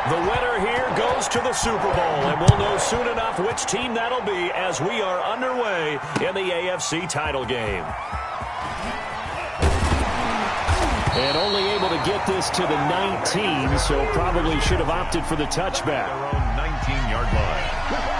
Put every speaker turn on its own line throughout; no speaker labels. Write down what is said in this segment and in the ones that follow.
The winner here goes to the Super Bowl, and we'll know soon enough which team that'll be as we are underway in the AFC title game. And only able to get this to the 19, so probably should have opted for the touchback.
Their own 19-yard line.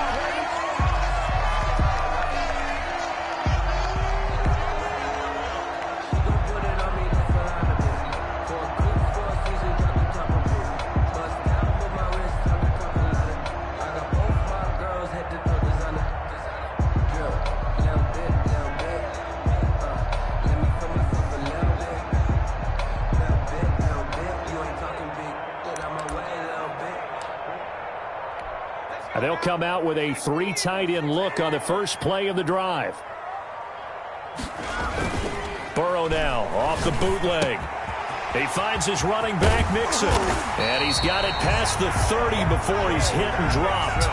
They'll come out with a 3 tight end look on the first play of the drive. Burrow now off the bootleg. He finds his running back, Mixon. And he's got it past the 30 before he's hit and dropped.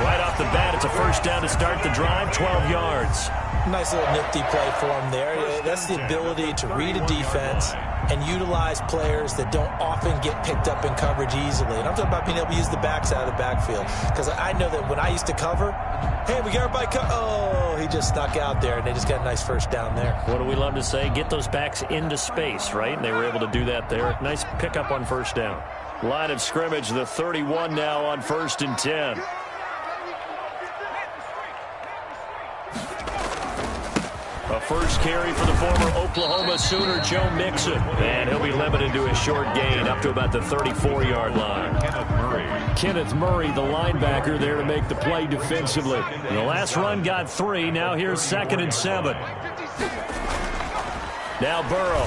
Right off the bat, it's a first down to start the drive, 12 yards.
Nice little nifty play for him there. That's the ability to read a defense and utilize players that don't often get picked up in coverage easily. And I'm talking about being able to use the backs out of the backfield. Because I know that when I used to cover, hey, we got everybody oh, he just snuck out there, and they just got a nice first down there.
What do we love to say? Get those backs into space, right? And they were able to do that there. Nice pickup on first down. Line of scrimmage, the 31 now on 1st and 10. A first carry for the former Oklahoma Sooner, Joe Mixon. And he'll be limited to a short gain up to about the 34-yard line. Kenneth Murray, the linebacker, there to make the play defensively. And the last run got 3. Now here's 2nd and 7. Now Burrow.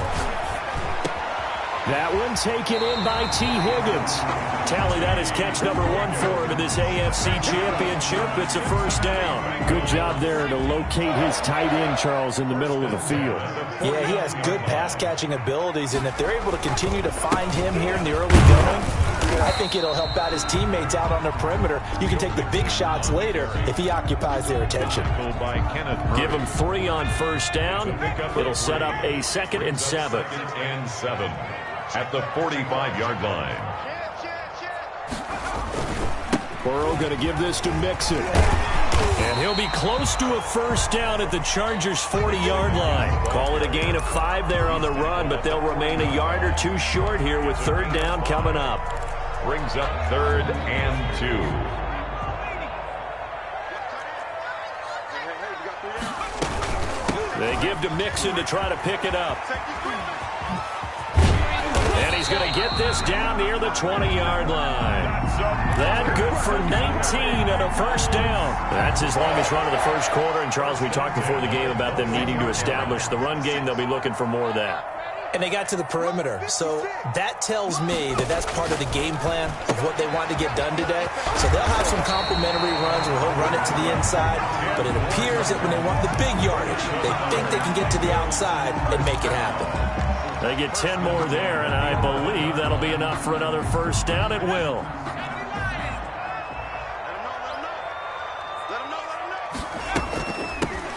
That one taken in by T. Higgins. Tally, that is catch number 1 for him in this AFC Championship. It's a first down. Good job there to locate his tight end, Charles, in the middle of the field.
Yeah, he has good pass-catching abilities, and if they're able to continue to find him here in the early going, I think it'll help out his teammates out on the perimeter. You can take the big shots later if he occupies their attention.
Give him 3 on first down. It'll set up a 2nd and 7.
At the 45-yard line.
Burrow going to give this to Mixon. And he'll be close to a first down at the Chargers' 40-yard line. Call it a gain of 5 there on the run, but they'll remain a yard or 2 short here with 3rd down coming up.
Brings up 3rd and
2. They give to Mixon to try to pick it up. And he's going to get this down near the 20-yard line. That good for 19 and a first down. That's his longest run of the first quarter. And, Charles, we talked before the game about them needing to establish the run game. They'll be looking for more of that.
And they got to the perimeter. So that tells me that that's part of the game plan of what they want to get done today. So they'll have some complimentary runs where he'll run it to the inside. But it appears that when they want the big yardage, they think they can get to the outside and make it happen.
They get 10 more there, and I believe that'll be enough for another first down. It will.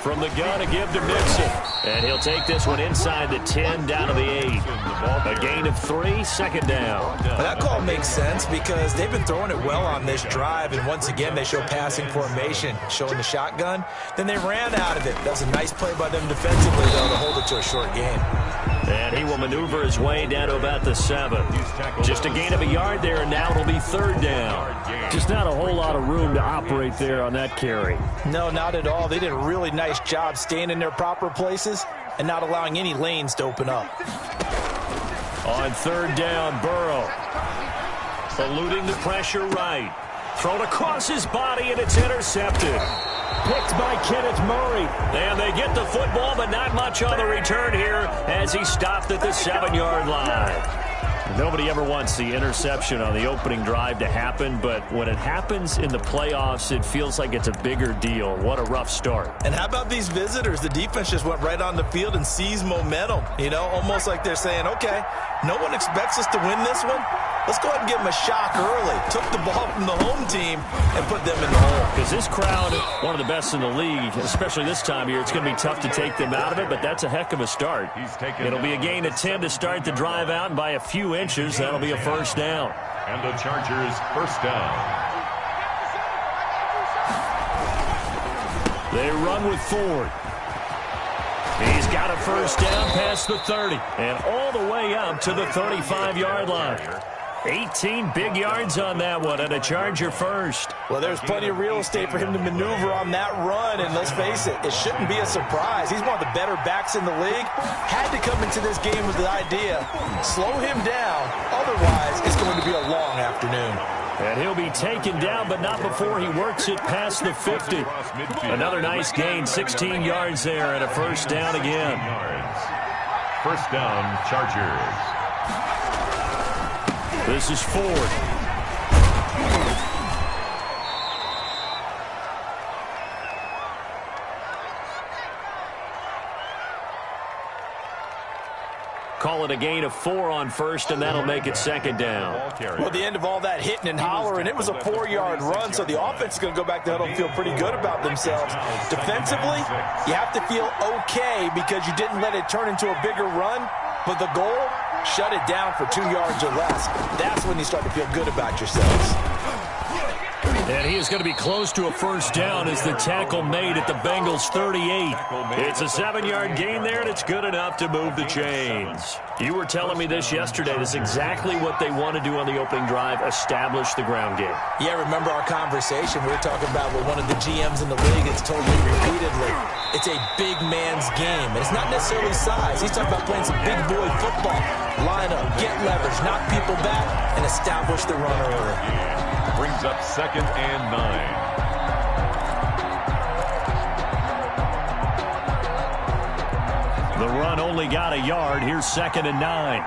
From the gun to give to Mixon. And he'll take this one inside the 10 down to the 8. A gain of 3, 2nd down.
Well, that call makes sense because they've been throwing it well on this drive. And once again, they show passing formation, showing the shotgun. Then they ran out of it. That was a nice play by them defensively, though, to hold it to a short gain.
And he will maneuver his way down to about the 7. Just a gain of a yard there, and now it'll be 3rd down. Just not a whole lot of room to operate there on that carry.
No, not at all. They did a really nice job staying in their proper places and not allowing any lanes to open up.
On 3rd down, Burrow. Eluding the pressure right. Thrown across his body, and it's intercepted. Picked by Kenneth Murray. And they get the football, but not much on the return here as he stopped at the 7-yard line. Nobody ever wants the interception on the opening drive to happen, but when it happens in the playoffs, it feels like it's a bigger deal. What a rough start.
And how about these visitors? The defense just went right on the field and seized momentum. You know, almost like they're saying, okay, no one expects us to win this one. Let's go ahead and give them a shock early. Took the ball from the home team and put them in the hole.
Because this crowd, one of the best in the league, especially this time of year, it's going to be tough to take them out of it, but that's a heck of a start. It'll be a gain of 10 to start the drive out, and by a few inches, that'll be a first down.
And the Chargers first down.
They run with Ford. He's got a first down past the 30 and all the way up to the 35-yard line. 18 big yards on that one and a Charger first.
Well, there's plenty of real estate for him to maneuver on that run, and let's face it, it shouldn't be a surprise. He's one of the better backs in the league. Had to come into this game with the idea, slow him down, otherwise it's going to be a long afternoon.
And he'll be taken down, but not before he works it past the 50. Another nice gain, 16 yards there, and a first down again.
First down, Chargers.
This is Ford. Call it a gain of 4 on first, and that'll make it second down.
Well, at the end of all that hitting and hollering, it was a 4-yard run, so the offense is going to go back to huddle and feel pretty good about themselves. Defensively, you have to feel okay because you didn't let it turn into a bigger run, but the goal, shut it down for 2 yards or less. That's when you start to feel good about yourselves.
And he is going to be close to a first down as the tackle made at the Bengals' 38. It's a 7-yard gain there, and it's good enough to move the chains. You were telling me this yesterday. This is exactly what they want to do on the opening drive, establish the ground game.
Yeah, remember our conversation? We were talking about what one of the GMs in the league has told me repeatedly. It's a big man's game, and it's not necessarily size. He's talking about playing some big boy football. Line up, get leverage, knock people back, and establish the run early.
Brings up 2nd and 9.
The run only got a yard. Here's 2nd and 9.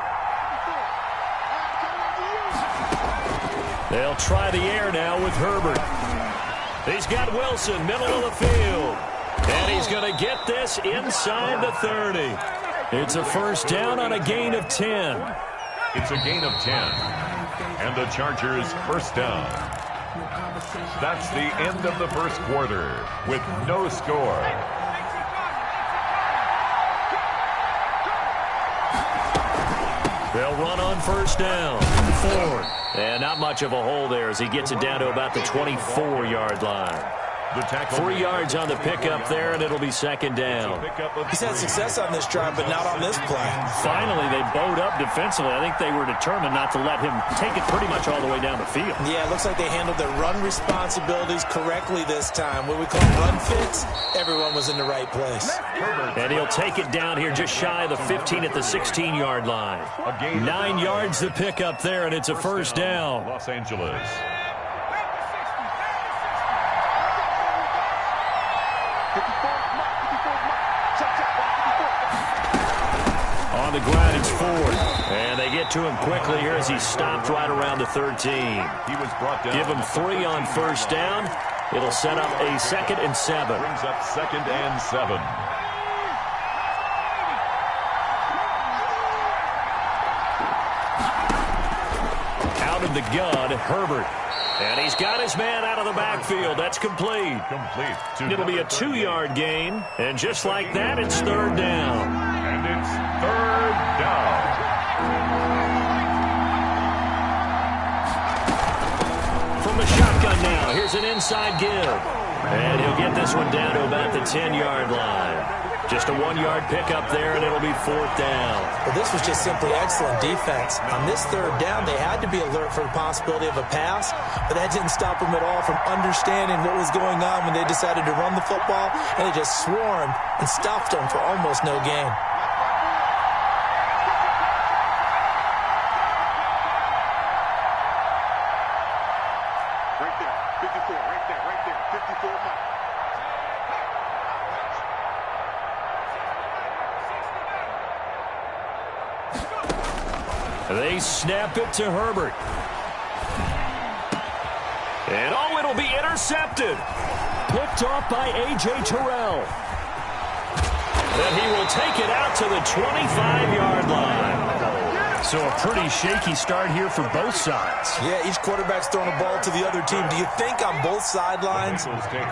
They'll try the air now with Herbert. He's got Wilson, middle of the field. And he's going to get this inside the 30. It's a first down on a gain of 10.
It's a gain of 10. And the Chargers first down. That's the end of the first quarter with no score.
They'll run on first down. Ford. And not much of a hole there as he gets it down to about the 24-yard line. 3 yards on the pickup there, and it'll be second down.
He's had success on this drive, but not on this play.
Finally, they bowed up defensively. I think they were determined not to let him take it pretty much all the way down the field.
Yeah, it looks like they handled their run responsibilities correctly this time. What we call run fits, everyone was in the right place.
And he'll take it down here just shy of the 15 at the 16-yard line. 9 yards the pickup there, and it's a first down.
Los Angeles.
On the ground, it's Ford. And they get to him quickly here as he stopped right around the 13.
He was brought down.
Give him 3 on first down. It'll set up a 2nd and 7.
Brings up 2nd and 7.
Out of the gun, Herbert. And he's got his man out of the backfield. That's complete. It'll be a 2-yard gain. And just like that, it's 3rd down.
And it's 3rd down.
From the shotgun now, here's an inside give. And he'll get this one down to about the 10-yard line. Just a 1-yard pickup there, and it'll be 4th down.
Well, this was just simply excellent defense. On this 3rd down, they had to be alert for the possibility of a pass, but that didn't stop them at all from understanding what was going on when they decided to run the football, and they just swarmed and stuffed them for almost no gain.
Right there, 54, right there, 54 mark.
They snap it to Herbert. And oh, it'll be intercepted. Picked off by A.J. Terrell. And he will take it out to the 25-yard line. So a pretty shaky start here for both sides.
Yeah, each quarterback's throwing a ball to the other team. Do you think on both sidelines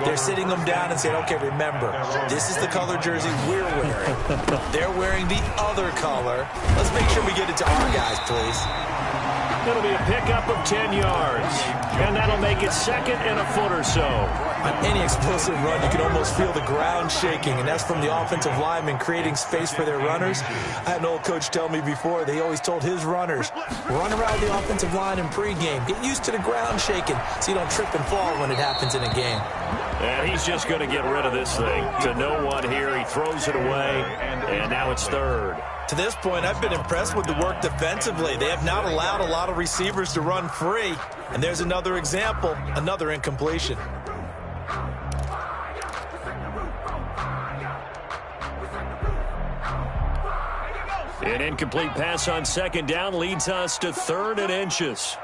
they're sitting them down and saying, okay, remember, this is the color jersey we're wearing. They're wearing the other color. Let's make sure we get it to our guys, please.
It'll be a pickup of 10 yards. And that'll make it second and a foot or so.
On any explosive run, you can almost feel the ground shaking, and that's from the offensive linemen creating space for their runners. I had an old coach tell me before, they always told his runners, run around the offensive line in pregame. Get used to the ground shaking so you don't trip and fall when it happens in a game.
And he's just going to get rid of this thing. To no one here, he throws it away, and now it's third.
To this point, I've been impressed with the work defensively. They have not allowed a lot of receivers to run free. And there's another example, another incompletion.
An incomplete pass on second down leads us to 3rd and inches.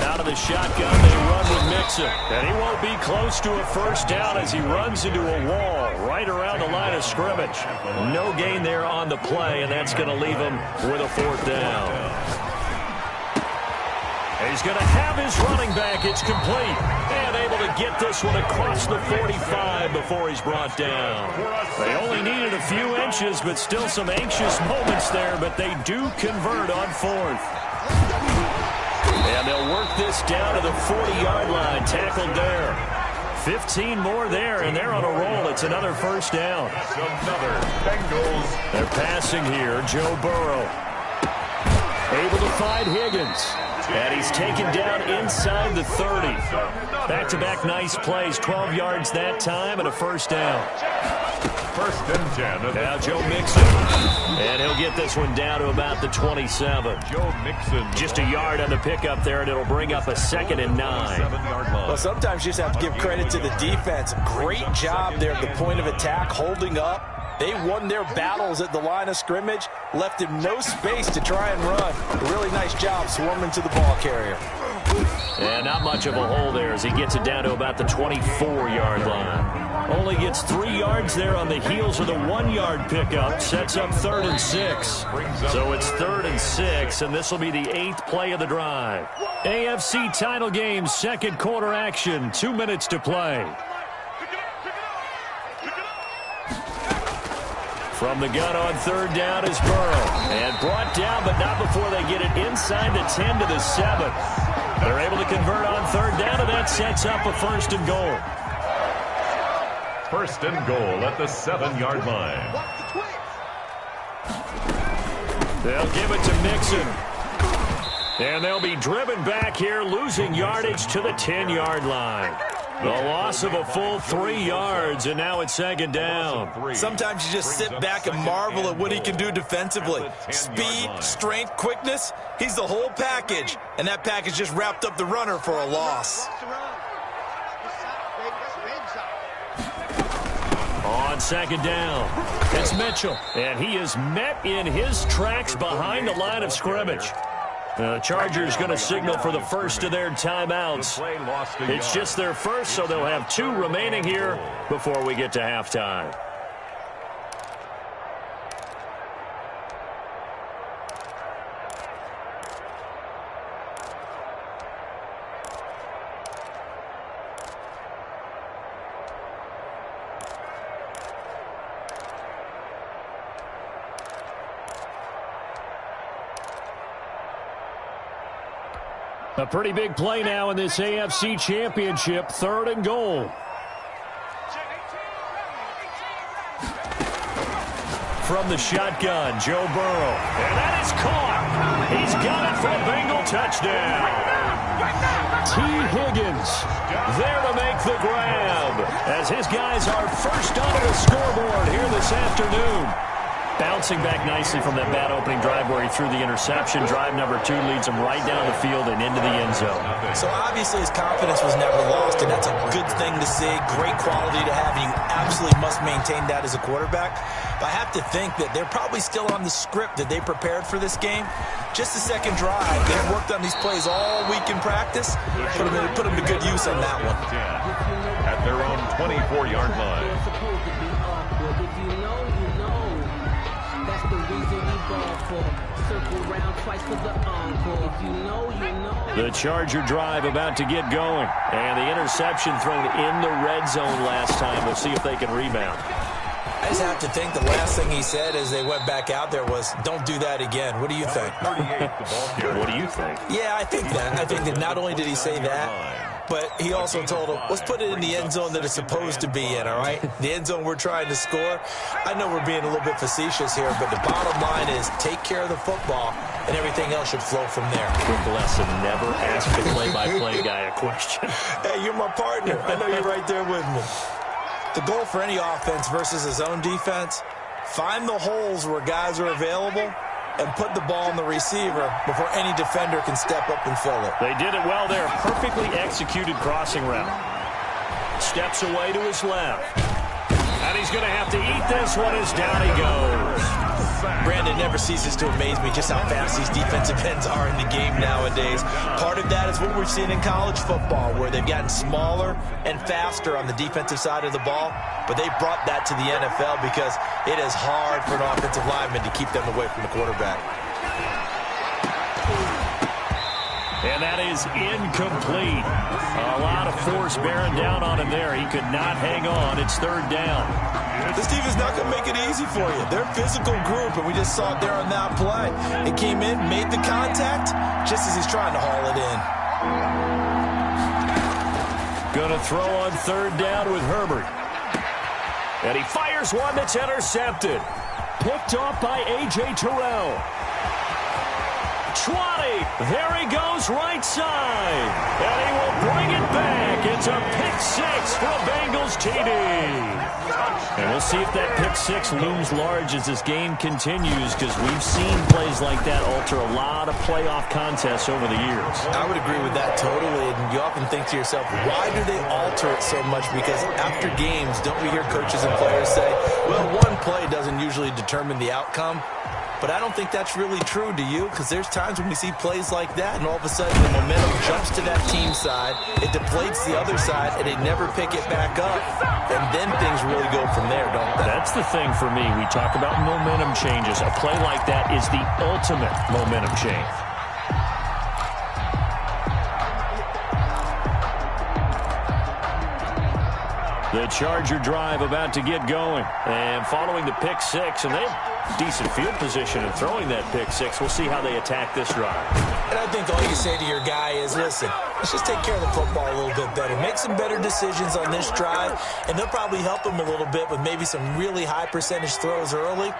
Out of the shotgun, they run with Mixon. And he won't be close to a first down as he runs into a wall right around the line of scrimmage. No gain there on the play, and that's going to leave him with a 4th down. He's going to have his running back. It's complete. And able to get this one across the 45 before he's brought down. They only needed a few inches, but still some anxious moments there, but they do convert on 4th. And they'll work this down to the 40-yard line, tackled there. 15 more there, and they're on a roll. It's another first down.
That's another Bengals.
They're passing here. Joe Burrow able to find Higgins. And he's taken down inside the 30. Back-to-back nice plays. 12 yards that time and a first down.
1st and 10.
Now Joe Mixon. And he'll get this one down to about the 27.
Joe Mixon.
Just a yard on the pickup there, and it'll bring up a 2nd and 9.
Well, sometimes you just have to give credit to the defense. Great job there at the point of attack, holding up. They won their battles at the line of scrimmage, left him no space to try and run. A really nice job swarming to the ball carrier.
And not much of a hole there as he gets it down to about the 24-yard line. Only gets 3 yards there on the heels of the 1-yard pickup. Sets up 3rd and 6. So it's 3rd and 6, and this will be the 8th play of the drive. AFC title game, 2nd quarter action. 2 minutes to play. From the gun on 3rd down is Burrow. And brought down, but not before they get it inside the 10 to the 7. They're able to convert on 3rd down, and that sets up a 1st and goal.
1st and goal at the 7-yard line.
They'll give it to Mixon. And they'll be driven back here, losing yardage to the 10-yard line. The loss of a full 3 yards, and now it's 2nd down.
Sometimes you just sit back and marvel at what he can do defensively. Speed, strength, quickness, he's the whole package. And that package just wrapped up the runner for a loss.
On 2nd down, it's Mitchell. And he is met in his tracks behind the line of scrimmage. The Chargers going to signal for the first of their timeouts. It's just their first, so they'll have 2 remaining here before we get to halftime. A pretty big play now in this AFC Championship, 3rd and goal. From the shotgun, Joe Burrow. And that is caught. He's got it for a Bengal touchdown. T. Higgins there to make the grab as his guys are first onto the scoreboard here this afternoon. Bouncing back nicely from that bad opening drive where he threw the interception. Drive number 2 leads him right down the field and into the end zone.
So obviously his confidence was never lost, and that's a good thing to see. Great quality to have, and you absolutely must maintain that as a quarterback. But I have to think that they're probably still on the script that they prepared for this game. Just the second drive. They've worked on these plays all week in practice. Put them to good use on that one.
At their own 24-yard line.
The Charger drive about to get going. And the interception thrown in the red zone last time. We'll see if they can rebound.
just have to think the last thing he said as they went back out there was, don't do that again. What do you think?
What do you think?
Yeah, I think that. I think that not only did he say that, but he also told him, let's put it in the end zone that it's supposed to be in, all right? The end zone we're trying to score. I know we're being a little bit facetious here, but the bottom line is take care of the football, and everything else should flow from there.
Quick lesson, never ask the play-by-play guy a question.
Hey, you're my partner. I know you're right there with me. The goal for any offense versus a zone defense, find the holes where guys are available and put the ball on the receiver before any defender can step up and fill it.
They did it well there. Perfectly executed crossing route. Steps away to his left. And he's going to have to eat this one as down he goes.
Brandon, never ceases to amaze me just how fast these defensive ends are in the game nowadays. Part of that is what we've seen in college football, where they've gotten smaller and faster on the defensive side of the ball, but they brought that to the NFL because it is hard for an offensive lineman to keep them away from the quarterback.
And that is incomplete. A lot of force bearing down on him there. He could not hang on. It's third down.
This defense is not going to make it easy for you. They're a physical group, and we just saw it there on that play. It came in, made the contact, just as he's trying to haul it in.
Going to throw on third down with Herbert. And he fires one that's intercepted. Picked off by A.J. Terrell. 20. There he goes right side. And he will bring it back. It's a pick six for a Bengals TD. And we'll see if that pick six looms large as this game continues, because we've seen plays like that alter a lot of playoff contests over the years.
I would agree with that totally. And you often think to yourself, why do they alter it so much? Because after games, don't we hear coaches and players say, well, one play doesn't usually determine the outcome. But I don't think that's really true, do you? Because there's times when we see plays like that, and all of a sudden the momentum jumps to that team side, it deflates the other side, and they never pick it back up. And then things really go from there, don't they?
That's the thing for me. We talk about momentum changes. A play like that is the ultimate momentum change. The Charger drive about to get going. And following the pick six, and they have decent field position in throwing that pick six. We'll see how they attack this drive.
And I think all you say to your guy is, listen, let's just take care of the football a little bit better. Make some better decisions on this drive, and they'll probably help him a little bit with maybe some really high percentage throws early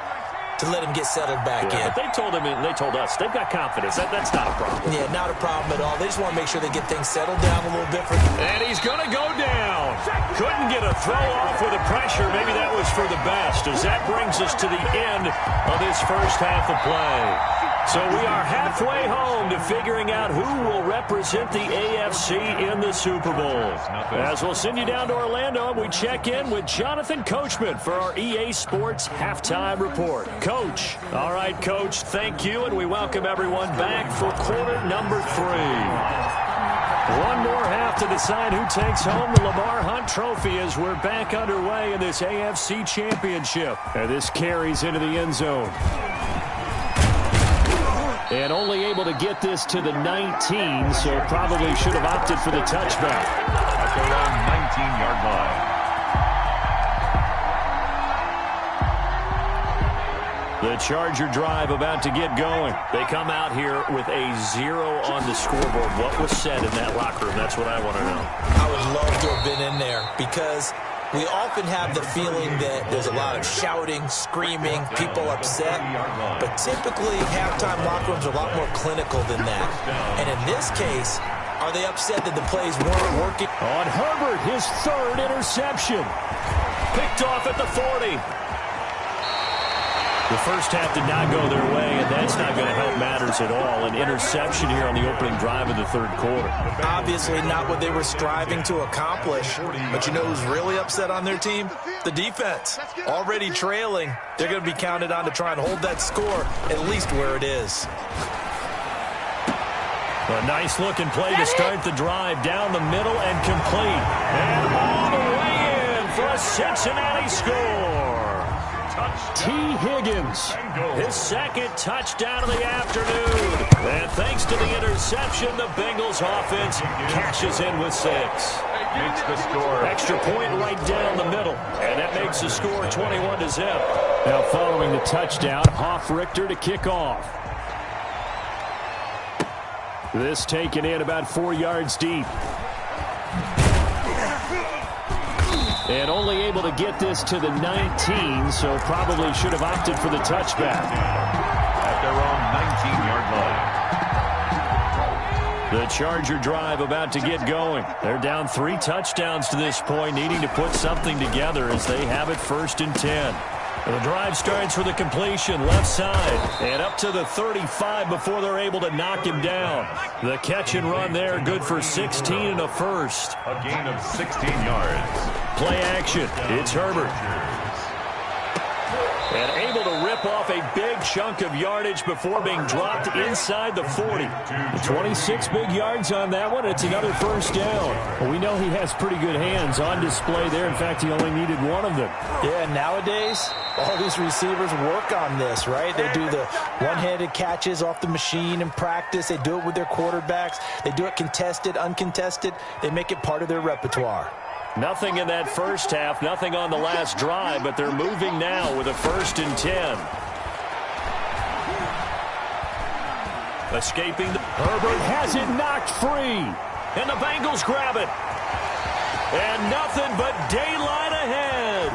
to let him get settled back in.
But they told him, and they told us, they've got confidence. That's not a problem.
Yeah, not a problem at all. They just want to make sure they get things settled down a little bit.
And he's going to go down. Couldn't get a throw off with the pressure. Maybe that was for the best, as that brings us to the end of this first half of play. So we are halfway home to figuring out who will represent the AFC in the Super Bowl. As we'll send you down to Orlando, we check in with Jonathan Coachman for our EA Sports Halftime Report. Coach. All right, Coach, thank you, and we welcome everyone back for quarter number 3. One more half to decide who takes home the Lamar Hunt Trophy as we're back underway in this AFC Championship. And this carries into the end zone. And only able to get this to the 19, so probably should have opted for the touchback.
At their own 19-yard line.
The Charger drive about to get going. They come out here with a 0 on the scoreboard. What was said in that locker room? That's what I want to know.
I would love to have been in there, because we often have the feeling that there's a lot of shouting, screaming, people upset. But typically, halftime locker rooms are a lot more clinical than that. And in this case, are they upset that the plays weren't working?
On Herbert, his third interception. Picked off at the 40. The first half did not go their way, and that's not going to help matters at all. An interception here on the opening drive of the third quarter.
Obviously not what they were striving to accomplish. But you know who's really upset on their team? The defense. Already trailing. They're going to be counted on to try and hold that score at least where it is.
A nice-looking play to start the drive. Down the middle and complete. And all the way in for a Cincinnati score. T. Higgins, his second touchdown of the afternoon. And thanks to the interception, the Bengals offense cashes in with 6.
Makes the score.
Extra point right down the middle. And that makes the score 21-0. Now following the touchdown, Hoff-Richter to kick off. This taken in about 4 yards deep. And only able to get this to the 19, so probably should have opted for the touchback.
At their own 19-yard line.
The Charger drive about to get going. They're down 3 touchdowns to this point, needing to put something together as they have it 1st and 10. The drive starts with a completion left side and up to the 35 before they're able to knock him down. The catch and run there, good for 16 and a first.
A gain of 16 yards.
Play action. It's Herbert. And able to rip off a big chunk of yardage before being dropped inside the 40. 26 big yards on that one. It's another first down. Well, we know he has pretty good hands on display there. In fact, he only needed one of them.
Yeah, nowadays, all these receivers work on this, right? They do the one-handed catches off the machine in practice. They do it with their quarterbacks. They do it contested, uncontested. They make it part of their repertoire.
Nothing in that first half, nothing on the last drive, but they're moving now with a 1st and 10. Escaping. Herbert has it knocked free. And the Bengals grab it. And nothing but daylight ahead.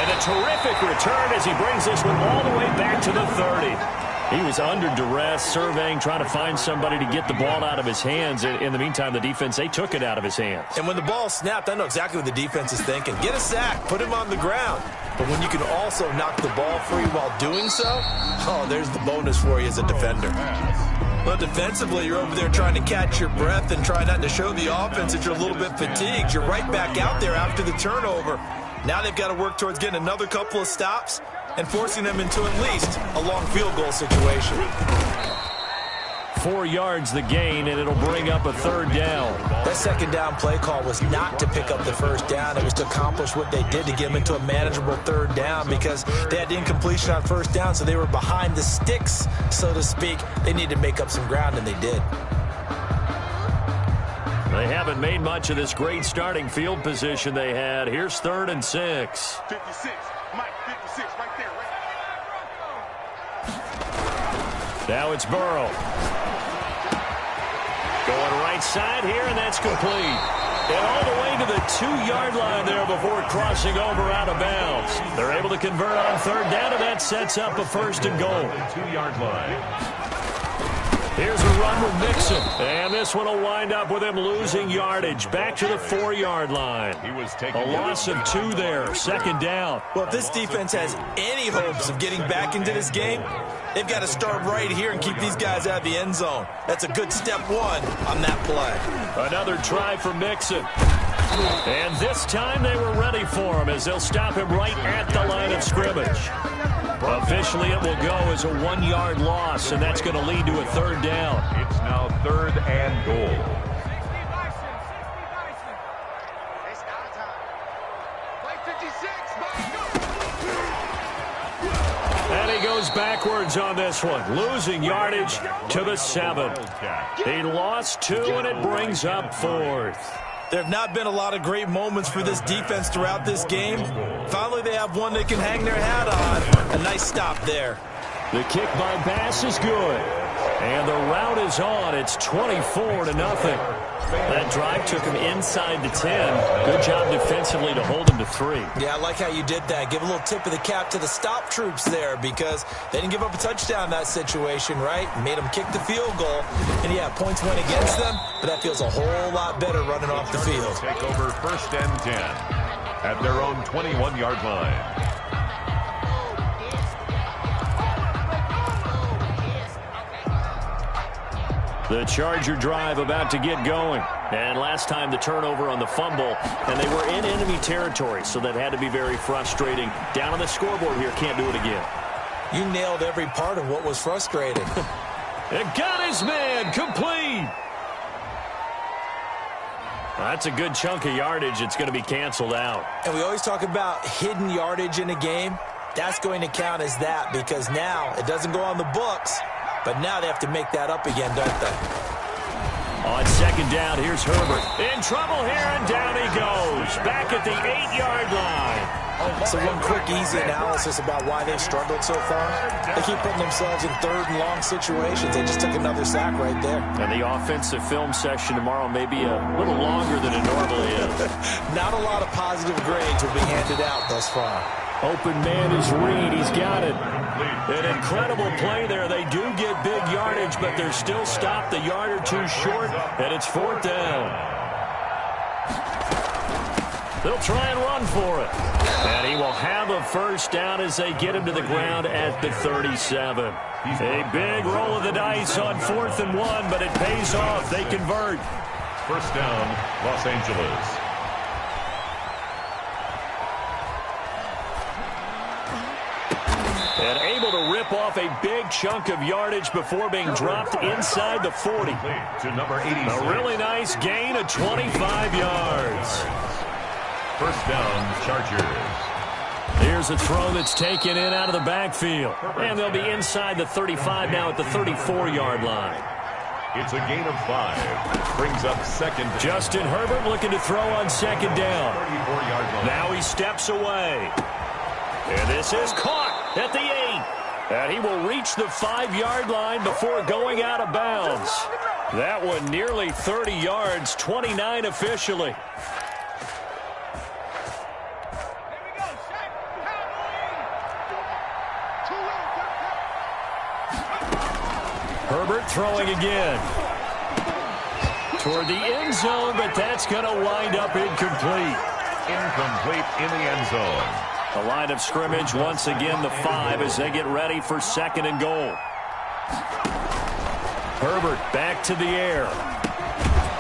And a terrific return as he brings this one all the way back to the 30. He was under duress, surveying, trying to find somebody to get the ball out of his hands. In the meantime, the defense, they took it out of his hands.
And when the ball snapped, I know exactly what the defense is thinking. Get a sack, put him on the ground. But when you can also knock the ball free while doing so, oh, there's the bonus for you as a defender. Well, defensively, you're over there trying to catch your breath and try not to show the offense that you're a little bit fatigued. You're right back out there after the turnover. Now they've got to work towards getting another couple of stops and forcing them into at least a long field goal situation.
4 yards the gain, and it'll bring up a 3rd down.
That 2nd down play call was not to pick up the 1st down. It was to accomplish what they did to get them into a manageable 3rd down because they had incompletion on 1st down, so they were behind the sticks, so to speak. They needed to make up some ground, and they did.
They haven't made much of this great starting field position they had. Here's 3rd and 6.
56. Mike, 56, right there,
Now it's Burrow. Going right side here, and that's complete. And all the way to the 2-yard line there before crossing over out of bounds. They're able to convert on 3rd down, and that sets up a 1st and goal.
2-yard line.
Here's a run with Mixon. And this one will wind up with him losing yardage. Back to the 4-yard line. A loss of 2 there. 2nd down.
Well, if this defense has any hopes of getting back into this game, they've got to start right here and keep these guys out of the end zone. That's a good step 1 on that play.
Another try for Mixon. And this time they were ready for him as they'll stop him right at the line of scrimmage. Officially, it will go as a 1-yard loss, and that's going to lead to a 3rd down.
It's now 3rd and goal.
And he goes backwards on this one, losing yardage to the 7. He lost 2, and it brings up 4th.
There have not been a lot of great moments for this defense throughout this game. Finally, they have one they can hang their hat on. A nice stop there.
The kick by Bass is good. And the route is on. It's 24-0. That drive took him inside the 10. Good job defensively to hold him to 3.
Yeah, I like how you did that. Give a little tip of the cap to the stop troops there because they didn't give up a touchdown in that situation, right? Made them kick the field goal. And, yeah, points went against them, but that feels a whole lot better running off the field.
Take over 1st and 10 at their own 21-yard line.
The Charger drive about to get going. And last time the turnover on the fumble, and they were in enemy territory, so that had to be very frustrating. Down on the scoreboard here, can't do it again.
You nailed every part of what was frustrating.
And got his man complete. That's a good chunk of yardage. It's going to be canceled out.
And we always talk about hidden yardage in a game. That's going to count as that because now it doesn't go on the books, but now they have to make that up again, don't they?
On second down, here's Herbert. In trouble here, and down he goes. Back at the 8-yard line.
So one quick, easy analysis about why they've struggled so far. They keep putting themselves in third and long situations. They just took another sack right there.
And the offensive film session tomorrow may be a little longer than it normally is.
Not a lot of positive grades will be handed out thus far.
Open man is Reed. He's got it. An incredible play there. They do get big yardage, but they're still stopped a yard or two short, and it's fourth down. They'll try and run for it. And he will have a first down as they get him to the ground at the 37. A big roll of the dice on 4th and 1, but it pays off. They convert.
First down, Los Angeles.
And able to rip off a big chunk of yardage before being dropped inside the 40.
To number 86.
A really nice gain of 25 yards.
First down, Chargers.
Here's a throw that's taken in out of the backfield. And they'll be inside the 35 now at the 34-yard line.
It's a gain of 5. Brings up second.
Justin Herbert looking to throw on second down.
34-yard line.
Now he steps away. And this is caught at the 8. And he will reach the 5-yard line before going out of bounds. That one nearly 30 yards, 29 officially. Herbert throwing again. Toward the end zone, but that's going to wind up incomplete.
Incomplete in the end zone.
The line of scrimmage once again the 5 as they get ready for second and goal. Herbert back to the air.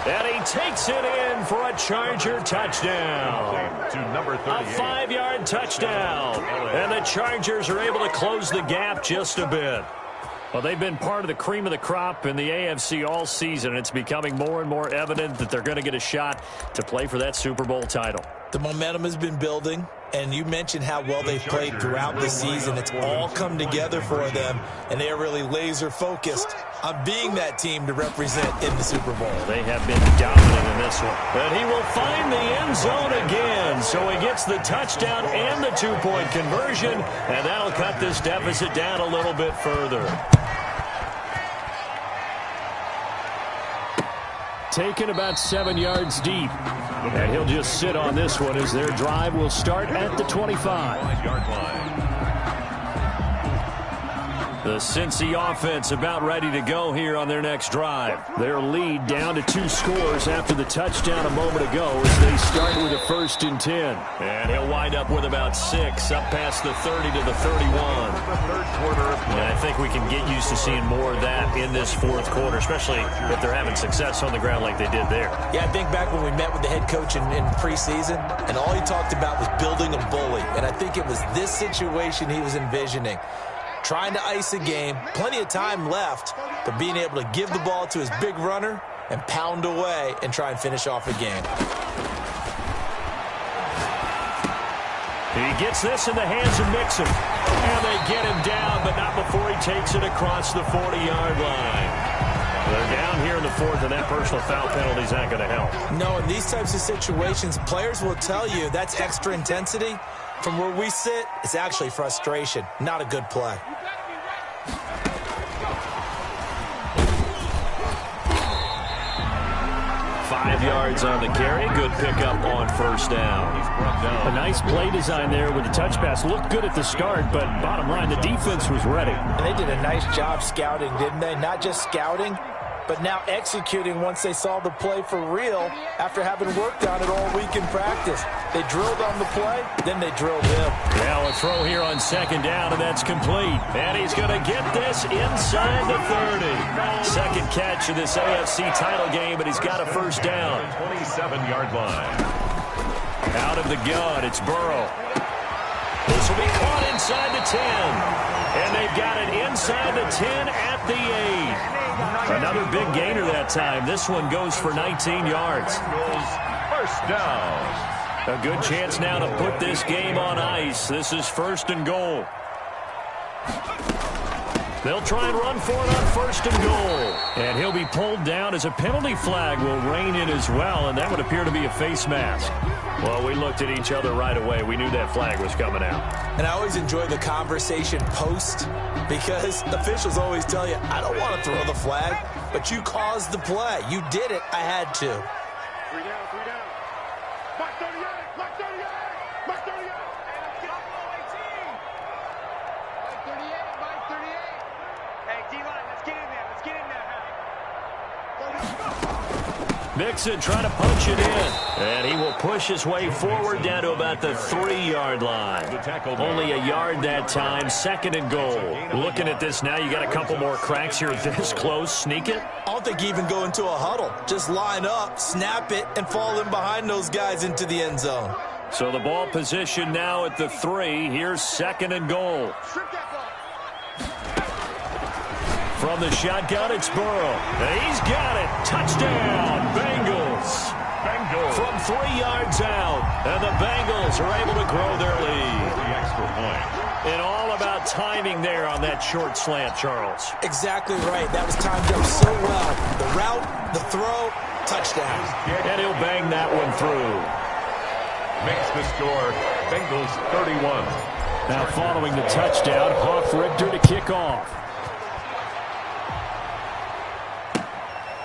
And he takes it in for a Charger touchdown.
To number 38.
A 5-yard touchdown. And the Chargers are able to close the gap just a bit. Well, they've been part of the cream of the crop in the AFC all season, and it's becoming more and more evident that they're going to get a shot to play for that Super Bowl title.
The momentum has been building, and you mentioned how well they've played throughout the season. It's all come together for them, and they are really laser-focused on being that team to represent in the Super Bowl.
They have been dominant in this one. But he will find the end zone again, so he gets the touchdown and the 2-point conversion, and that'll cut this deficit down a little bit further. Taken about 7 yards deep. And he'll just sit on this one as their drive will start at the 25-yard line. The Cincy offense about ready to go here on their next drive. Their lead down to 2 scores after the touchdown a moment ago as they start with a 1st and 10. And he'll wind up with about 6 up past the 30 to the 31. And I think we can get used to seeing more of that in this 4th quarter, especially if they're having success on the ground like they did there.
Yeah, I think back when we met with the head coach in preseason, and all he talked about was building a bully. And I think it was this situation he was envisioning. Trying to ice a game, plenty of time left, but being able to give the ball to his big runner and pound away and try and finish off a game.
He gets this in the hands of Mixon. And they get him down, but not before he takes it across the 40-yard line. They're down here in the 4th, and that personal foul penalty is not going to help.
No, in these types of situations, players will tell you that's extra intensity. From where we sit, it's actually frustration, not a good play.
Five yards on the carry. Good pickup on first down. A nice play design there with the touch pass. Looked good at the start, but bottom line, the defense was ready.
And they did a nice job scouting, didn't they? Not just scouting, but now executing once they saw the play for real after having worked on it all week in practice. They drilled on the play, then they drilled him.
Now a throw here on second down, and that's complete. And he's going to get this inside the 30. Second catch of this AFC title game, but he's got a first down.
27-yard line.
Out of the gun, it's Burrow. This will be caught inside the 10. And they've got it inside the 10 at the 8. Another big gainer that time. This one goes for 19 yards.
First down.
A good chance now to put this game on ice. This is 1st and goal. They'll try and run for it on 1st and goal. And he'll be pulled down as a penalty flag will rein in as well, and that would appear to be a face mask. Well, we looked at each other right away. We knew that flag was coming out. And I always enjoy the conversation post because officials always tell you, I don't want to throw the flag, but you caused the play. You did it. I had to.
3 down, 3 down. Mark 38, Mark 38, Mark 38. Get up, 18. Mark 38, Mark 38. Hey, D-line, let's get in there. Let's get in there.
Mixon trying to punch it in. And he will push his way forward down to about the 3-yard line. Only a yard that time. 2nd and goal. Looking at this now, you got a couple more cracks here this close. Sneak it.
I don't think you even go into a huddle. Just line up, snap it, and fall in behind those guys into the end zone.
So the ball position now at the 3. Here's 2nd and goal. From the shotgun, it's Burrow. And he's got it. Touchdown, Bengals. From 3 yards out. And the Bengals are able to grow their lead.
The extra point.
And all about timing there on that short slant, Charles.
Exactly right. That was timed up so well. The route, the throw, touchdown.
And he'll bang that one through.
Makes the score Bengals 31.
Now following the touchdown, Hoff Richter to kick off.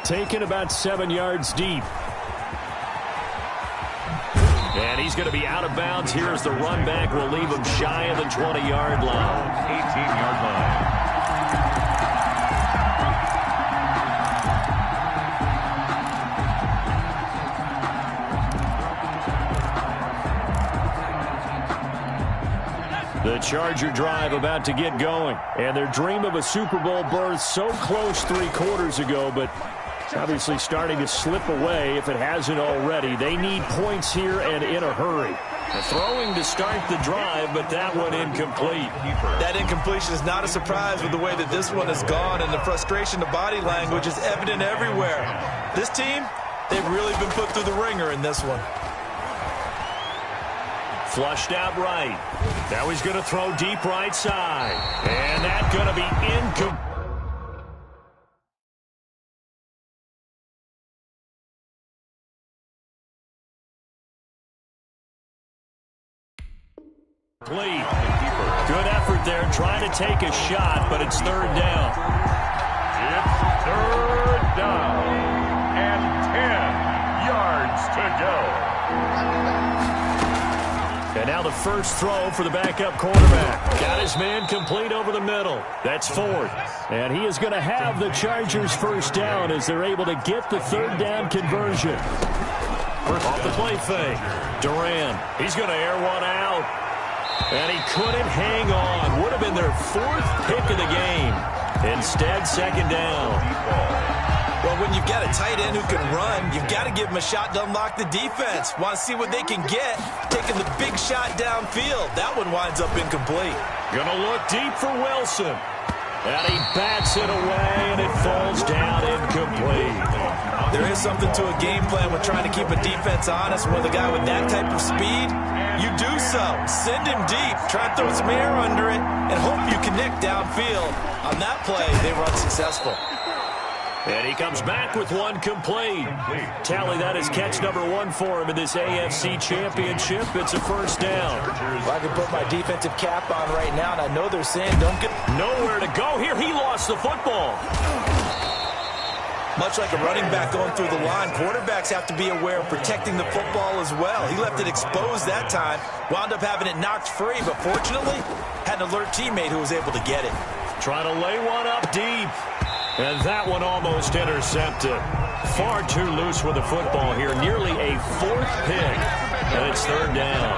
Taken about 7 yards deep. And he's going to be out of bounds. Here's the run back. Will leave him shy of the 20-yard line.
18-yard line.
The Charger drive about to get going. And their dream of a Super Bowl berth so close 3 quarters ago, but it's obviously starting to slip away if it hasn't already. They need points here and in a hurry. The throwing to start the drive, but that one incomplete.
That incompletion is not a surprise with the way that this one has gone, and the frustration, the body language is evident everywhere. This team, they've really been put through the ringer in this one.
Flushed out right. Now he's going to throw deep right side. And that's going to be incomplete. Good effort there, trying to take a shot, but it's 3rd down.
It's 3rd down and 10 yards to go.
And now the first throw for the backup quarterback. Got his man complete over the middle. That's 4th. And he is going to have the Chargers 1st down as they're able to get the 3rd down conversion. Off the play fake. Duran, he's going to air one out. And he couldn't hang on. Would have been their 4th pick of the game. Instead, 2nd down.
Well, when you've got a tight end who can run, you've got to give him a shot to unlock the defense. Want to see what they can get, taking the big shot downfield. That one winds up incomplete.
Gonna look deep for Wilson. And he bats it away, and it falls down incomplete.
There is something to a game plan with trying to keep a defense honest. With a guy with that type of speed, you do so. Send him deep. Try and throw some air under it and hope you connect downfield. On that play, they were unsuccessful.
And he comes back with one complete. Tally, that is catch number 1 for him in this AFC Championship. It's a 1st down.
Well, I can put my defensive cap on right now, and I know they're saying don't get
nowhere to go here. He lost the football.
Much like a running back going through the line, quarterbacks have to be aware of protecting the football as well. He left it exposed that time, wound up having it knocked free, but fortunately, had an alert teammate who was able to get it.
Trying to lay one up deep. And that one almost intercepted. Far too loose with the football here. Nearly a 4th pick. And it's 3rd down.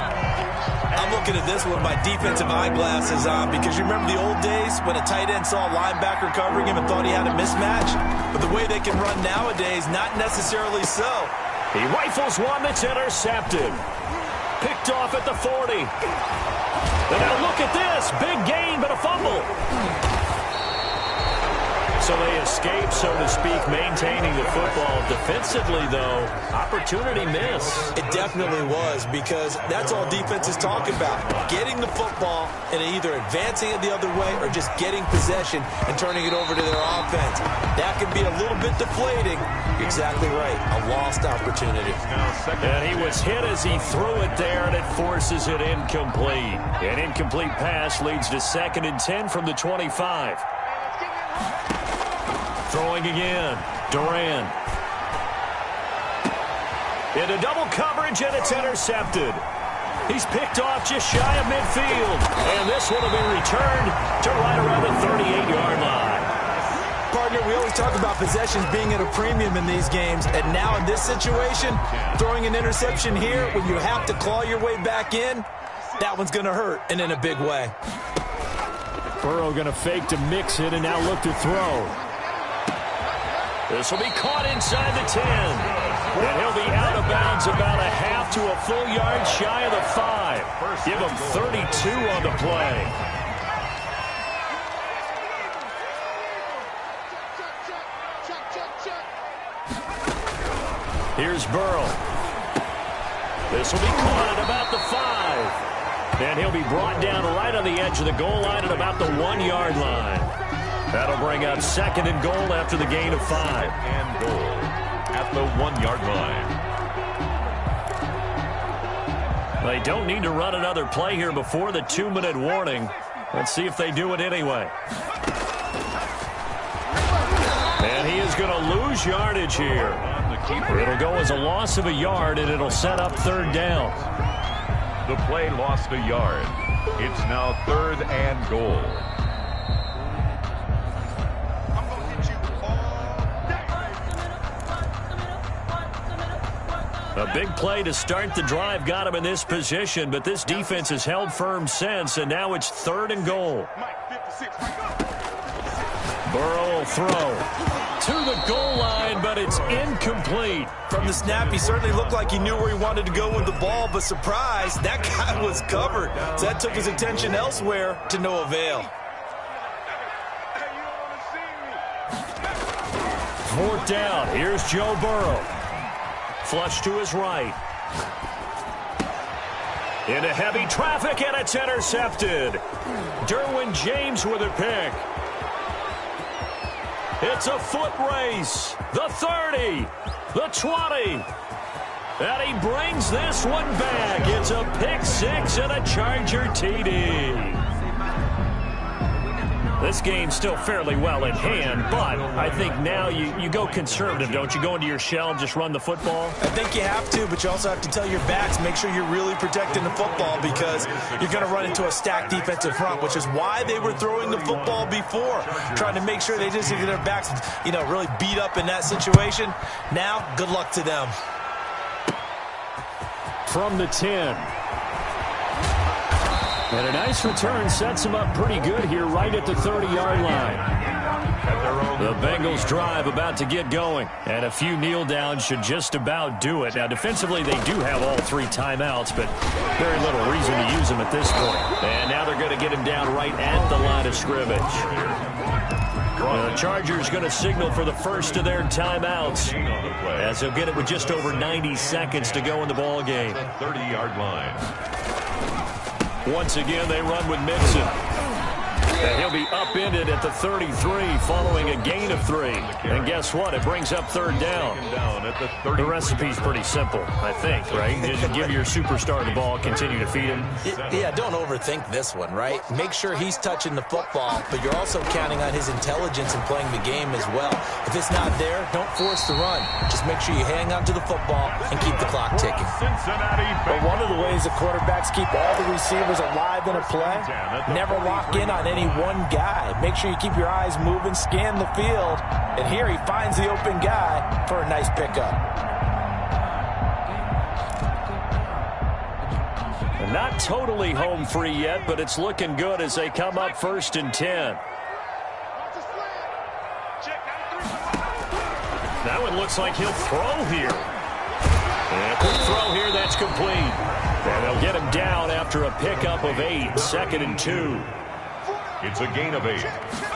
I'm looking at this with my defensive eyeglasses on because you remember the old days when a tight end saw a linebacker covering him and thought he had a mismatch? But the way they can run nowadays, not necessarily so.
He rifles one that's intercepted. Picked off at the 40. And now look at this. Big gain, but a fumble. So they escape. escape, so to speak, maintaining the football. Defensively, though, opportunity miss.
It definitely was, because that's all defense is talking about. Getting the football and either advancing it the other way or just getting possession and turning it over to their offense. That can be a little bit deflating. You're exactly right. A lost opportunity.
And he was hit as he threw it there, and it forces it incomplete. An incomplete pass leads to 2nd and 10 from the 25. Throwing again. Duran. Into double coverage, and it's intercepted. He's picked off just shy of midfield. And this one will be returned to right around the 38-yard line.
Partner, we always talk about possessions being at a premium in these games. And now in this situation, throwing an interception here when you have to claw your way back in, that one's going to hurt, and in a big way.
Burrow going to fake to mix it and now look to throw. This will be caught inside the 10. And he'll be out of bounds about a half to a full yard shy of the 5. Give him 32 on the play. Here's Burrow. This will be caught at about the 5. And he'll be brought down right on the edge of the goal line at about the 1-yard line. That'll bring up 2nd and goal after the gain of 5.
And goal at the 1-yard line.
They don't need to run another play here before the 2-minute warning. Let's see if they do it anyway. And he is going to lose yardage here. It'll go as a loss of a yard, and it'll set up 3rd down.
The play lost a yard. It's now 3rd and goal.
A big play to start the drive got him in this position, but this defense has held firm since, and now it's 3rd and goal. Burrow will throw to the goal line, but it's incomplete.
From the snap, he certainly looked like he knew where he wanted to go with the ball, but surprise, that guy was covered. So that took his attention elsewhere to no avail.
4th down. Here's Joe Burrow. Flush to his right. Into heavy traffic, and it's intercepted. Derwin James with a pick. It's a foot race. The 30. The 20. And he brings this one back. It's a pick 6 and a Charger TD. This game's still fairly well in hand, but I think now you go conservative, don't you? Go into your shell and just run the football?
I think you have to, but you also have to tell your backs, make sure you're really protecting the football, because you're going to run into a stacked defensive front, which is why they were throwing the football before, trying to make sure they just get their backs, really beat up in that situation. Now, good luck to them.
From the 10. And a nice return sets him up pretty good here right at the 30-yard line. The Bengals drive about to get going. And a few kneel downs should just about do it. Now, defensively, they do have all 3 timeouts, but very little reason to use them at this point. And now they're going to get him down right at the line of scrimmage. The Chargers going to signal for the first of their timeouts, as they'll get it with just over 90 seconds to go in the ball game.
30-yard line.
Once again, they run with Mixon. And he'll be upended at the 33 following a gain of 3. And guess what? It brings up 3rd down. The recipe's pretty simple, I think, right? Just give your superstar the ball, continue to feed him.
Yeah, don't overthink this one, right? Make sure he's touching the football, but you're also counting on his intelligence in playing the game as well. If it's not there, don't force the run. Just make sure you hang on to the football and keep the clock ticking.
But one of the ways the quarterbacks keep all the receivers alive in a play, never lock in on any one guy. Make sure you keep your eyes moving, scan the field, and here he finds the open guy for a nice pickup.
Not totally home free yet, but it's looking good as they come up 1st and 10. That one looks like he'll throw here. And quick throw here, that's complete. And they'll get him down after a pickup of 8, 2nd and 2.
It's a gain of 8.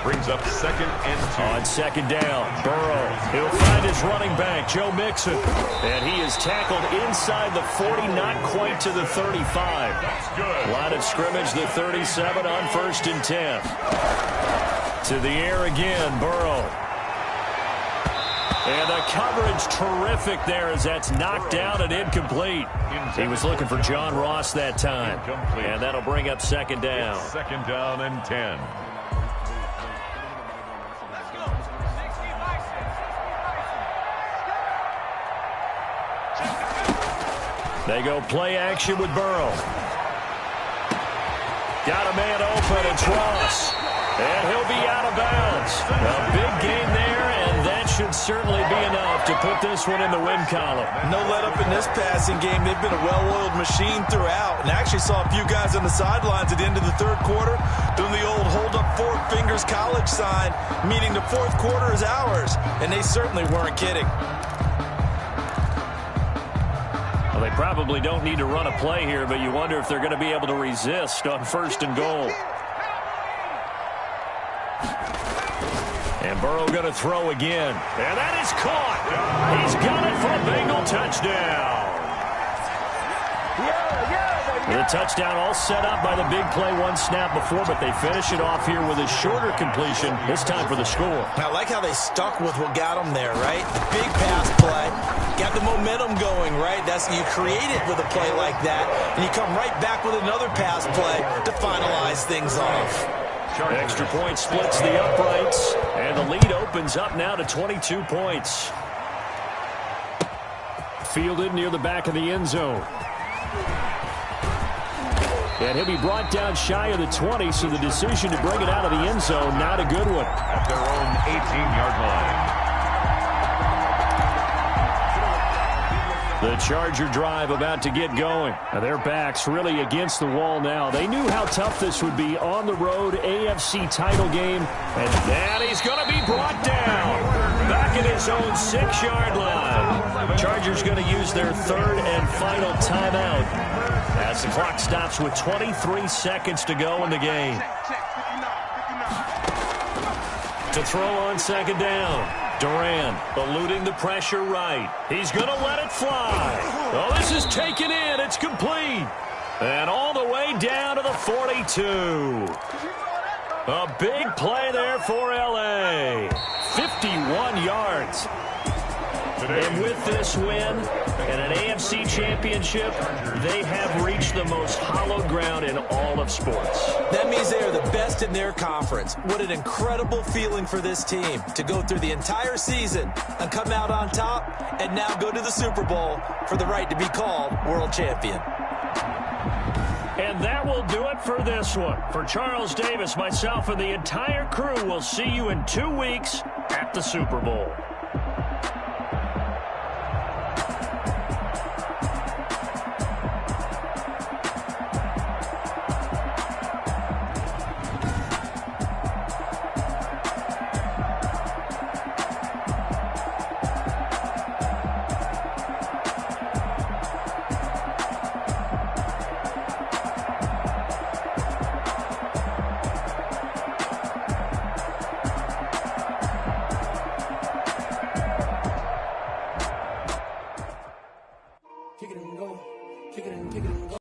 Brings up 2nd and 2.
On 2nd down, Burrow. He'll find his running back, Joe Mixon. And he is tackled inside the 40, not quite to the 35.
That's good.
Line of scrimmage, the 37 on 1st and 10. To the air again, Burrow. And the coverage terrific there as that's knocked down and incomplete. He was looking for John Ross that time. And that'll bring up 2nd down.
It's 2nd down and 10.
They go play action with Burrow. Got a man open, it's Ross. And he'll be out of bounds. A big gain there, and that should certainly be enough to put this one in the win column.
No let up in this passing game. They've been a well-oiled machine throughout. And actually saw a few guys on the sidelines at the end of the 3rd quarter doing the old hold up 4 fingers college sign, meaning the 4th quarter is ours. And they certainly weren't kidding.
Well, they probably don't need to run a play here, but you wonder if they're going to be able to resist on 1st and goal. And Burrow going to throw again. And that is caught. He's got it for a Bengal touchdown. The touchdown all set up by the big play 1 snap before, but they finish it off here with a shorter completion, this time for the score.
I like how they stuck with what got them there, right? The big pass play. Got the momentum going, right? That's you create it with a play like that, and you come right back with another pass play to finalize things off.
Extra point splits the uprights, and the lead opens up now to 22 points. Fielded near the back of the end zone. And he'll be brought down shy of the 20, so the decision to bring it out of the end zone, not a good one.
At their own 18-yard line.
The Charger drive about to get going. Now their backs really against the wall now. They knew how tough this would be on the road, AFC title game. And he's going to be brought down. Back at his own 6-yard line. Chargers going to use their 3rd and final timeout as the clock stops with 23 seconds to go in the game. To throw on 2nd down. Duran eluding the pressure right. He's going to let it fly. Oh, this is taken in. It's complete. And all the way down to the 42. A big play there for L.A. 51 yards. And with this win and an AFC championship, they have reached the most hallowed ground in all of sports.
That means they are the best in their conference. What an incredible feeling for this team to go through the entire season and come out on top and now go to the Super Bowl for the right to be called world champion.
And that will do it for this one. For Charles Davis, myself, and the entire crew, we'll see you in 2 weeks at the Super Bowl.